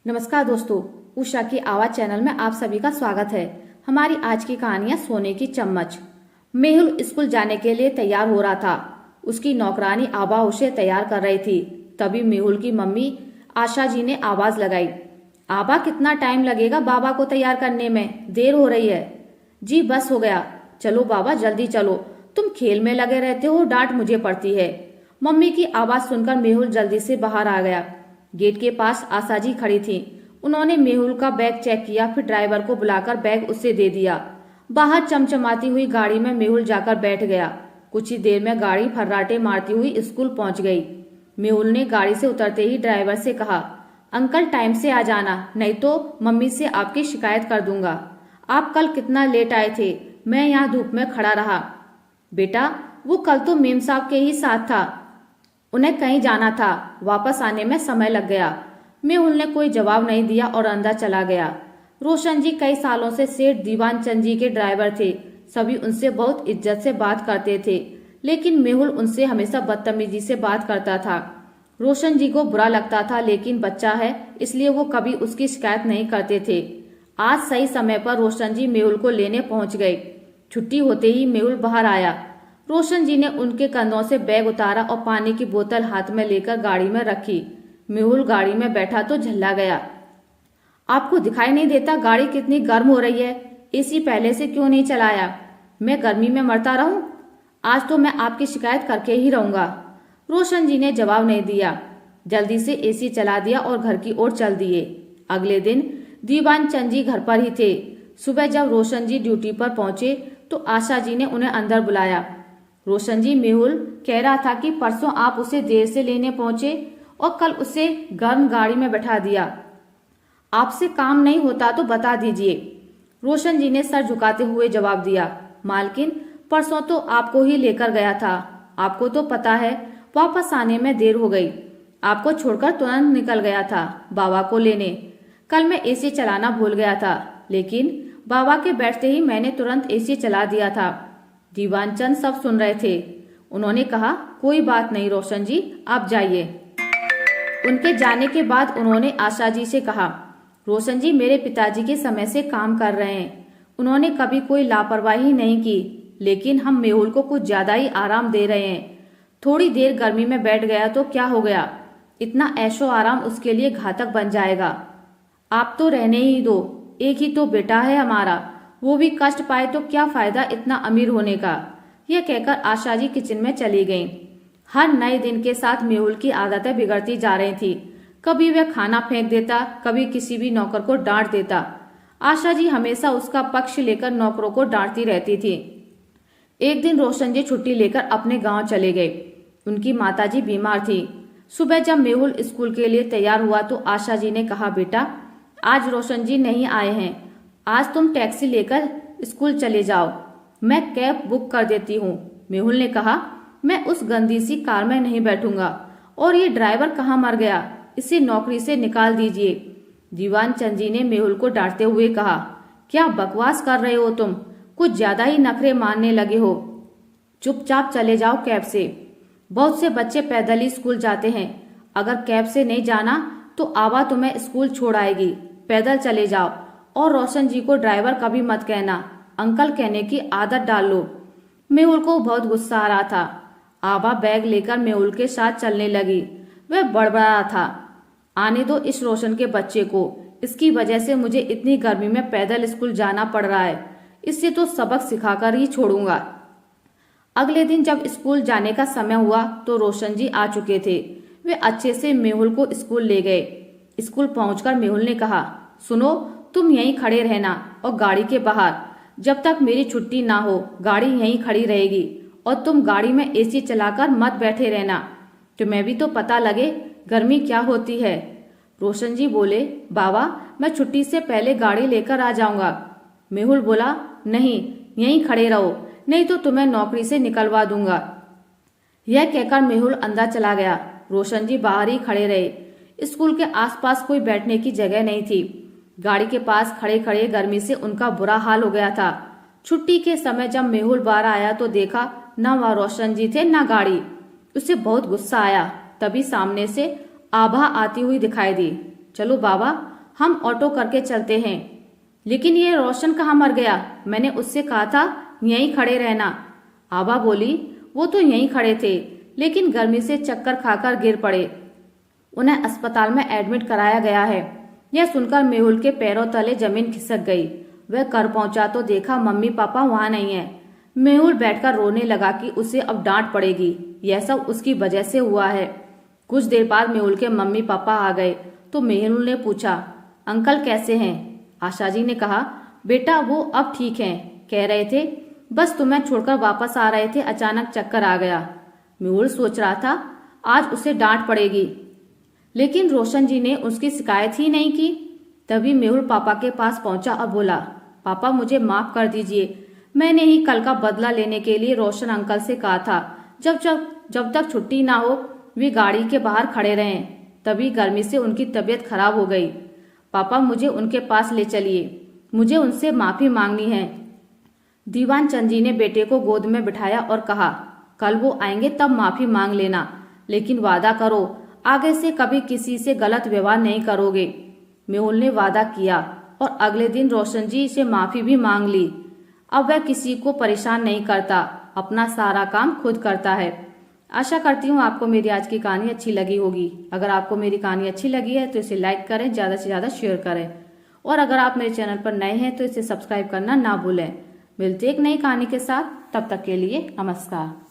नमस्कार दोस्तों, उषा की आवाज चैनल में आप सभी का स्वागत है। हमारी आज की कहानी है सोने की चम्मच। मेहुल स्कूल जाने के लिए तैयार हो रहा था। उसकी नौकरानी आबा उसे तैयार कर रही थी। तभी मेहुल की मम्मी आशा जी ने आवाज लगाई, आबा कितना टाइम लगेगा बाबा को तैयार करने में, देर हो रही है। जी बस हो गया, चलो बाबा जल्दी चलो, तुम खेल में लगे रहते हो, डांट मुझे पड़ती है। मम्मी की आवाज सुनकर मेहुल जल्दी से बाहर आ गया। गेट के पास आशा जी खड़ी थी। उन्होंने मेहुल का बैग चेक किया, फिर ड्राइवर को बुलाकर बैग उससे दे दिया। बाहर चमचमाती हुई गाड़ी में मेहुल जाकर बैठ गया। कुछ ही देर में गाड़ी फर्राटे मारती हुई स्कूल पहुंच गई। मेहुल ने गाड़ी से उतरते ही ड्राइवर से कहा, अंकल टाइम से आ जाना, नहीं तो मम्मी से आपकी शिकायत कर दूंगा। आप कल कितना लेट आए थे, मैं यहाँ धूप में खड़ा रहा। बेटा वो कल तो मेम साहब के ही साथ था, उन्हें कहीं जाना था, वापस आने में समय लग गया। मेहुल ने कोई जवाब नहीं दिया और अंदर चला गया। रोशन जी कई सालों से सेठ दीवान चंद जी के ड्राइवर थे। सभी उनसे बहुत इज्जत से बात करते थे, लेकिन मेहुल उनसे हमेशा बदतमीजी से बात करता था। रोशन जी को बुरा लगता था, लेकिन बच्चा है इसलिए वो कभी उसकी शिकायत नहीं करते थे। आज सही समय पर रोशन जी मेहुल को लेने पहुंच गए। छुट्टी होते ही मेहुल बाहर आया। रोशन जी ने उनके कंधों से बैग उतारा और पानी की बोतल हाथ में लेकर गाड़ी में रखी। मेहुल गाड़ी में बैठा तो झल्ला गया। आपको दिखाई नहीं देता गाड़ी कितनी गर्म हो रही है? एसी पहले से क्यों नहीं चलाया? मैं गर्मी में मरता रहूं? आज तो मैं आपकी शिकायत करके ही रहूंगा। रोशन जी ने जवाब नहीं दिया। जल्दी से एसी चला दिया और घर की ओर चल दिए। अगले दिन दीवान चंद जी घर पर ही थे। सुबह जब रोशन जी ड्यूटी पर पहुंचे तो आशा जी ने उन्हें अंदर बुलाया। रोशन जी, मेहुल कह रहा था कि परसों आप उसे देर से लेने पहुंचे और कल उसे गर्म गाड़ी में बैठा दिया। आपसे काम नहीं होता तो बता दीजिए। रोशन जी ने सर झुकाते हुए जवाब दिया, मालकिन परसों तो आपको ही लेकर गया था। आपको तो पता है वापस आने में देर हो गई। आपको छोड़कर तुरंत निकल गया था बाबा को लेने। कल मैं एसी चलाना भूल गया था, लेकिन बाबा के बैठते ही मैंने तुरंत एसी चला दिया था। दीवान चंद सब सुन रहे थे। उन्होंने कहा, कोई बात नहीं रोशन जी, आप जाइए। उनके जाने के बाद उन्होंने आशा जी से कहा, रोशन जी मेरे पिताजी के समय से काम कर रहे हैं। उन्होंने कभी कोई लापरवाही नहीं की, लेकिन हम मेहुल को कुछ ज्यादा ही आराम दे रहे हैं। थोड़ी देर गर्मी में बैठ गया तो क्या हो गया? इतना ऐशो आराम उसके लिए घातक बन जाएगा। आप तो रहने ही दो, एक ही तो बेटा है हमारा, वो भी कष्ट पाए तो क्या फायदा इतना अमीर होने का। यह कहकर आशा जी किचन में चली गईं। हर नए दिन के साथ मेहुल की आदतें बिगड़ती जा रही थी। कभी वह खाना फेंक देता, कभी किसी भी नौकर को डांट देता। आशा जी हमेशा उसका पक्ष लेकर नौकरों को डांटती रहती थी। एक दिन रोशन जी छुट्टी लेकर अपने गांव चले गए। उनकी माताजी बीमार थी। सुबह जब मेहुल स्कूल के लिए तैयार हुआ तो आशा जी ने कहा, बेटा आज रोशन जी नहीं आए हैं, आज तुम टैक्सी लेकर स्कूल चले जाओ, मैं कैब बुक कर देती हूँ। मेहुल ने कहा, मैं उस गंदी सी कार में नहीं बैठूंगा, और ये ड्राइवर कहाँ मर गया, इसे नौकरी से निकाल दीजिए। दीवान चंद जी ने मेहुल को डांटते हुए कहा, क्या बकवास कर रहे हो तुम, कुछ ज्यादा ही नखरे मारने लगे हो। चुपचाप चले जाओ कैब से। बहुत से बच्चे पैदल ही स्कूल जाते हैं, अगर कैब से नहीं जाना तो आवा तुम्हें स्कूल छोड़ आएगी। पैदल चले जाओ, और रोशन जी को ड्राइवर कभी मत कहना, अंकल कहने की आदत डाल लो। मेहुल को बहुत गुस्सा आ रहा था। आबा बैग लेकर मेहुल के साथ चलने लगी। वह बड़बड़ा था, आने दो इस रोशन के बच्चे को, इसकी वजह से मुझे इतनी गर्मी में पैदल स्कूल जाना पड़ रहा है, इससे तो सबक सिखाकर ही छोड़ूंगा। अगले दिन जब स्कूल जाने का समय हुआ तो रोशन जी आ चुके थे। वे अच्छे से मेहुल को स्कूल ले गए। स्कूल पहुंचकर मेहुल ने कहा, सुनो तुम यहीं खड़े रहना और गाड़ी के बाहर, जब तक मेरी छुट्टी ना हो गाड़ी यहीं खड़ी रहेगी, और तुम गाड़ी में एसी चलाकर मत बैठे रहना, तुम्हें भी तो पता लगे गर्मी क्या होती है। रोशन जी बोले, बाबा मैं छुट्टी से पहले गाड़ी लेकर आ जाऊंगा। मेहुल बोला, नहीं यहीं खड़े रहो, नहीं तो तुम्हें नौकरी से निकलवा दूंगा। यह कहकर मेहुल अंदर चला गया। रोशन जी बाहर ही खड़े रहे। स्कूल के आसपास कोई बैठने की जगह नहीं थी। गाड़ी के पास खड़े खड़े गर्मी से उनका बुरा हाल हो गया था। छुट्टी के समय जब मेहुल बाहर आया तो देखा न वह रोशन जी थे न गाड़ी। उसे बहुत गुस्सा आया। तभी सामने से आभा आती हुई दिखाई दी। चलो बाबा, हम ऑटो करके चलते हैं। लेकिन ये रोशन कहाँ मर गया? मैंने उससे कहा था यहीं खड़े रहना। आबा बोली, वो तो यहीं खड़े थे, लेकिन गर्मी से चक्कर खाकर गिर पड़े। उन्हें अस्पताल में एडमिट कराया गया है। यह सुनकर मेहुल के पैरों तले जमीन खिसक गई। वह घर पहुंचा तो देखा मम्मी पापा वहां नहीं है। मेहुल बैठकर रोने लगा कि उसे अब डांट पड़ेगी, यह सब उसकी वजह से हुआ है। कुछ देर बाद मेहुल के मम्मी पापा आ गए तो मेहुल ने पूछा, अंकल कैसे हैं? आशा जी ने कहा, बेटा वो अब ठीक हैं, कह रहे थे बस तुम्हें छोड़कर वापस आ रहे थे, अचानक चक्कर आ गया। मेहुल सोच रहा था आज उसे डांट पड़ेगी, लेकिन रोशन जी ने उसकी शिकायत ही नहीं की। तभी मेहुल पापा के पास पहुंचा और बोला, पापा मुझे माफ कर दीजिए, मैंने ही कल का बदला लेने के लिए रोशन अंकल से कहा था जब तक छुट्टी ना हो वे गाड़ी के बाहर खड़े रहें। तभी गर्मी से उनकी तबीयत खराब हो गई। पापा मुझे उनके पास ले चलिए, मुझे उनसे माफी मांगनी है। दीवान चंद जी ने बेटे को गोद में बिठाया और कहा, कल वो आएंगे तब माफी मांग लेना, लेकिन वादा करो आगे से कभी किसी से गलत व्यवहार नहीं करोगे। मेहुल ने वादा किया और अगले दिन रोशन जी से माफी भी मांग ली। अब वह किसी को परेशान नहीं करता, अपना सारा काम खुद करता है। आशा करती हूँ आपको मेरी आज की कहानी अच्छी लगी होगी। अगर आपको मेरी कहानी अच्छी लगी है तो इसे लाइक करें, ज़्यादा से ज़्यादा शेयर करें, और अगर आप मेरे चैनल पर नए हैं तो इसे सब्सक्राइब करना ना भूलें। मिलते एक नई कहानी के साथ, तब तक के लिए नमस्कार।